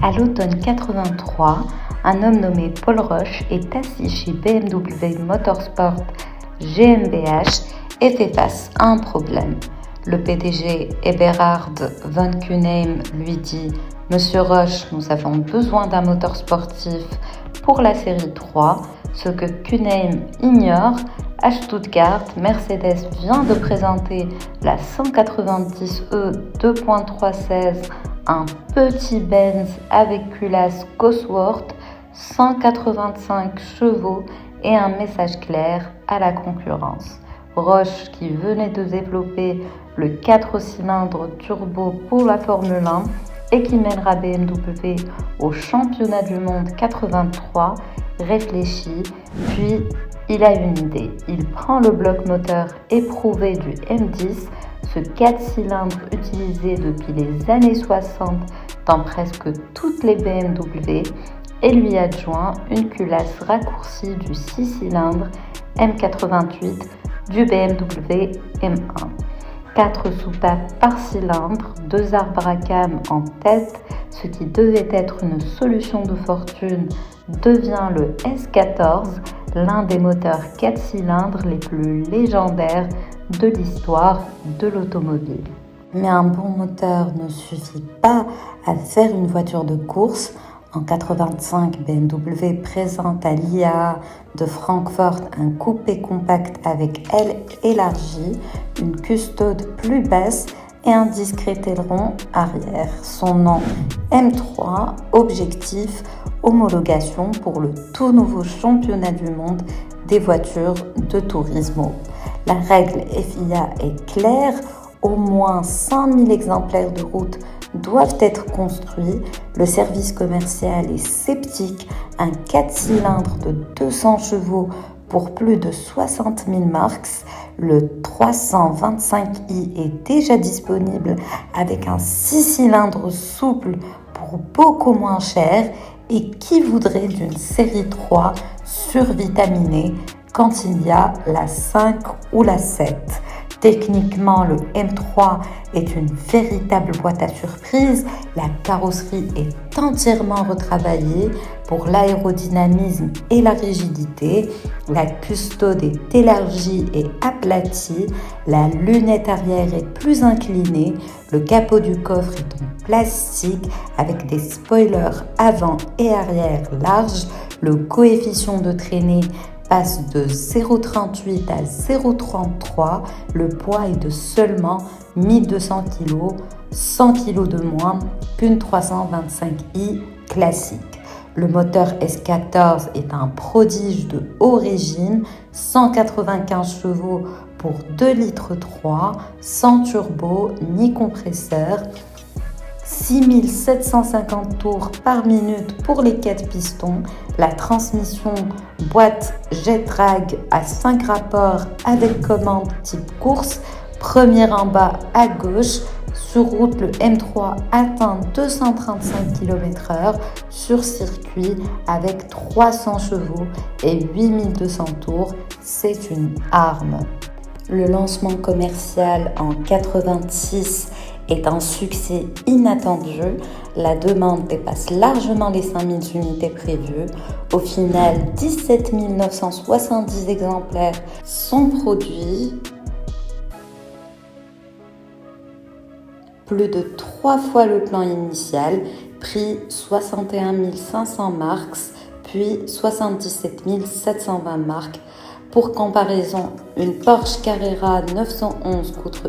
À l'automne 83, un homme nommé Paul Roche est assis chez BMW Motorsport GmbH et fait face à un problème. Le PDG Eberhard von Kuenheim lui dit « Monsieur Roche, nous avons besoin d'un moteur sportif pour la série 3 ». Ce que Kuenheim ignore, à Stuttgart, Mercedes vient de présenter la 190e 2.316, un petit Benz avec culasse Cosworth, 185 chevaux et un message clair à la concurrence. Roche, qui venait de développer le 4 cylindres turbo pour la Formule 1 et qui mènera BMW au championnat du monde 83, réfléchit, puis il a une idée. Il prend le bloc moteur éprouvé du M10, ce 4 cylindres utilisé depuis les années 60 dans presque toutes les BMW, et lui adjoint une culasse raccourcie du 6 cylindres M88 du BMW M1. 4 soupapes par cylindre, 2 arbres à cam en tête, ce qui devait être une solution de fortune devient le S14, l'un des moteurs 4 cylindres les plus légendaires de l'histoire de l'automobile. Mais un bon moteur ne suffit pas à faire une voiture de course. En 85, BMW présente à l'IAA de Francfort un coupé compact avec aile élargie, une custode plus basse et un discret aileron arrière. Son nom M3, objectif homologation pour le tout nouveau championnat du monde des voitures de Turismo. La règle FIA est claire, au moins 5000 exemplaires de route doivent être construits. Le service commercial est sceptique. Un 4 cylindres de 200 chevaux pour plus de 60 000 marks. Le 325i est déjà disponible avec un 6 cylindres souple pour beaucoup moins cher. Et qui voudrait d'une série 3 survitaminée quand il y a la 5 ou la 7? Techniquement, le M3 est une véritable boîte à surprise. La carrosserie est entièrement retravaillée pour l'aérodynamisme et la rigidité. La custode est élargie et aplatie. La lunette arrière est plus inclinée. Le capot du coffre est en plastique avec des spoilers avant et arrière larges. Le coefficient de traînée passe de 0,38 à 0,33. Le poids est de seulement 1200 kg, 100 kg de moins qu'une 325i classique. Le moteur S14 est un prodige de haut régime, 195 chevaux pour 2,3 litres, sans turbo ni compresseur. 6750 tours par minute pour les 4 pistons, la transmission boîte jet drag à 5 rapports avec commande type course, première en bas à gauche. Sur route, le M3 atteint 235 km/h sur circuit avec 300 chevaux et 8200 tours. C'est une arme. Le lancement commercial en 86 est un succès inattendu. La demande dépasse largement les 5000 unités prévues. Au final, 17 970 exemplaires sont produits. Plus de 3 fois le plan initial, prix 61 500 marks, puis 77 720 marks. Pour comparaison, une Porsche Carrera 911 coûte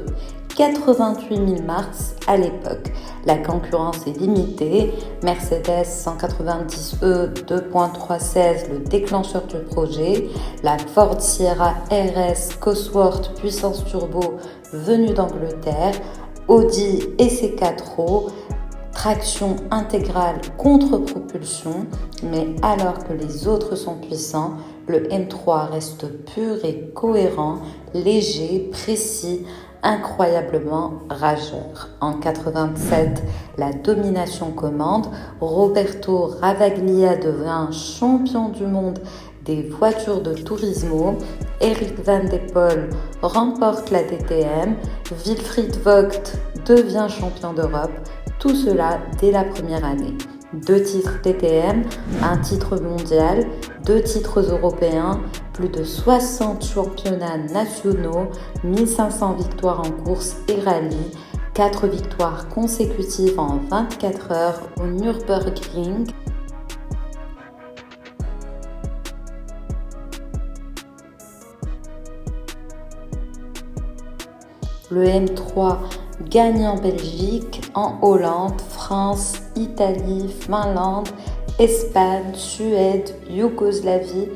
88 000 marks à l'époque. La concurrence est limitée. Mercedes 190e 2.316, le déclencheur du projet. La Ford Sierra RS Cosworth puissance turbo venue d'Angleterre. Audi EC4 traction intégrale contre propulsion. Mais alors que les autres sont puissants, le M3 reste pur et cohérent, léger, précis, incroyablement rageur. En 87, la domination commande. Roberto Ravaglia devint champion du monde des voitures de Turismo. Eric Van de Poel remporte la DTM, Wilfried Vogt devient champion d'Europe, tout cela dès la première année. 2 titres DTM, un titre mondial, 2 titres européens, plus de 60 championnats nationaux, 1500 victoires en course et rallye, 4 victoires consécutives en 24 heures au Nürburgring. Le M3 gagne en Belgique, en Hollande, France, Italie, Finlande, Espagne, Suède, Yougoslavie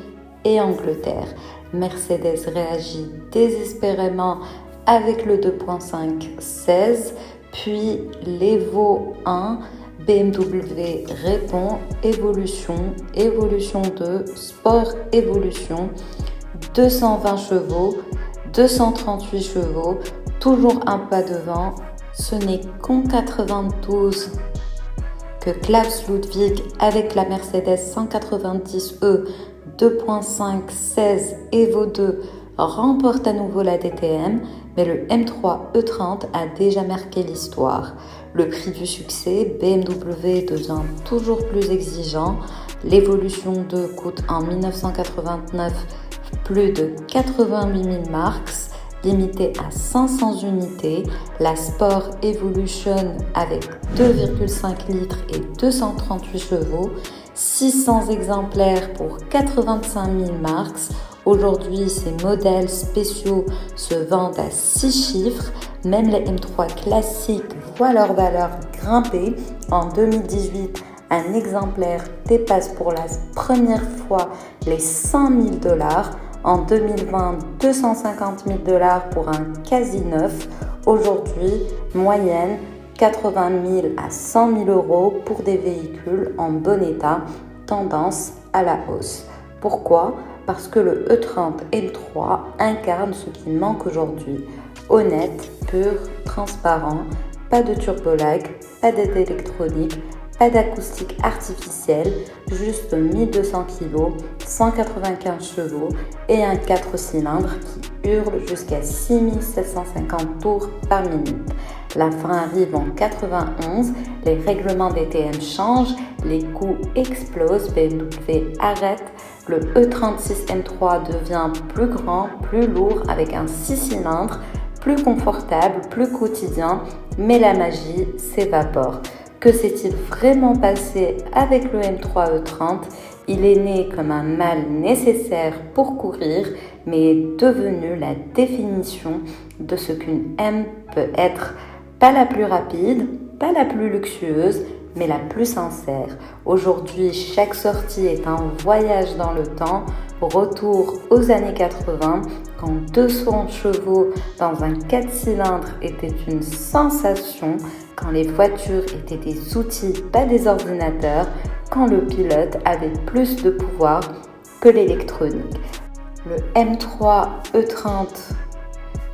et Angleterre. Mercedes réagit désespérément avec le 2.5 16, puis l'Evo 1, BMW répond, évolution 2, sport évolution, 220 chevaux, 238 chevaux, toujours un pas devant, ce n'est qu'en 92 que Klaus Ludwig avec la Mercedes 190e 2.5 16 Evo 2 remporte à nouveau la DTM, mais le M3 E30 a déjà marqué l'histoire. Le prix du succès, BMW devient toujours plus exigeant. L'évolution 2 coûte en 1989 plus de 88 000 marks, limité à 500 unités. La Sport Evolution avec 2,5 litres et 238 chevaux, 600 exemplaires pour 85 000 marks. Aujourd'hui, ces modèles spéciaux se vendent à 6 chiffres. Même les M3 classiques voient leur valeur grimper. En 2018, un exemplaire dépasse pour la première fois les 100 000 $. En 2020, 250 000 $ pour un quasi neuf. Aujourd'hui, moyenne 80 000 à 100 000 € pour des véhicules en bon état, tendance à la hausse. Pourquoi ? Parce que le E30 M3 incarne ce qui manque aujourd'hui. Honnête, pur, transparent, pas de turbolag, pas d'aide électronique, pas d'acoustique artificielle, juste 1200 kg, 195 chevaux et un 4 cylindres qui hurle jusqu'à 6750 tours par minute. La fin arrive en 91, les règlements DTM changent, les coûts explosent, BMW arrête, le E36 M3 devient plus grand, plus lourd avec un 6 cylindres, plus confortable, plus quotidien, mais la magie s'évapore. Que s'est-il vraiment passé avec le M3 E30 ? Il est né comme un mal nécessaire pour courir, mais est devenu la définition de ce qu'une M peut être. Pas la plus rapide, pas la plus luxueuse, mais la plus sincère. Aujourd'hui, chaque sortie est un voyage dans le temps. Retour aux années 80, quand 200 chevaux dans un 4 cylindres était une sensation, quand les voitures étaient des outils, pas des ordinateurs, quand le pilote avait plus de pouvoir que l'électronique. Le M3 E30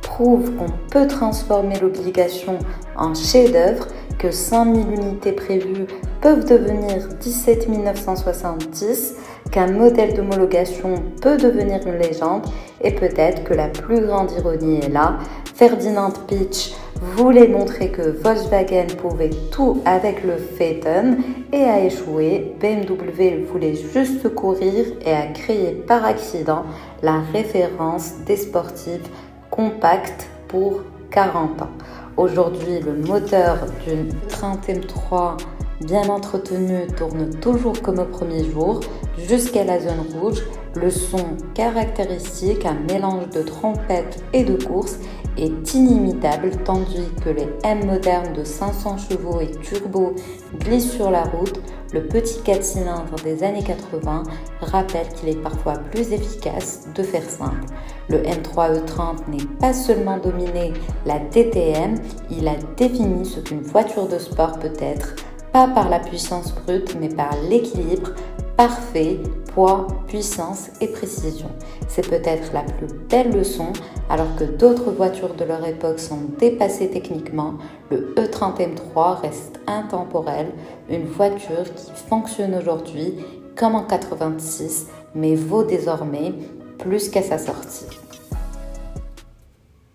prouve qu'on peut transformer l'obligation en chef-d'œuvre, que 5000 unités prévues peuvent devenir 17 970, qu'un modèle d'homologation peut devenir une légende, et peut-être que la plus grande ironie est là. Ferdinand Piëch voulait montrer que Volkswagen pouvait tout avec le Phaeton et a échoué. BMW voulait juste courir et a créé par accident la référence des sportifs compacts pour 40 ans. Aujourd'hui, le moteur d'une E30 M3 bien entretenu tourne toujours comme au premier jour, jusqu'à la zone rouge. Le son caractéristique, un mélange de trompette et de course, est inimitable, tandis que les M modernes de 500 chevaux et turbo glissent sur la route. Le petit 4 cylindres des années 80 rappelle qu'il est parfois plus efficace de faire simple. Le M3 E30 n'est pas seulement dominé la DTM, il a défini ce qu'une voiture de sport peut être, pas par la puissance brute, mais par l'équilibre parfait, poids, puissance et précision. C'est peut-être la plus belle leçon, alors que d'autres voitures de leur époque sont dépassées techniquement. Le E30 M3 reste intemporel, une voiture qui fonctionne aujourd'hui comme en 86, mais vaut désormais plus qu'à sa sortie.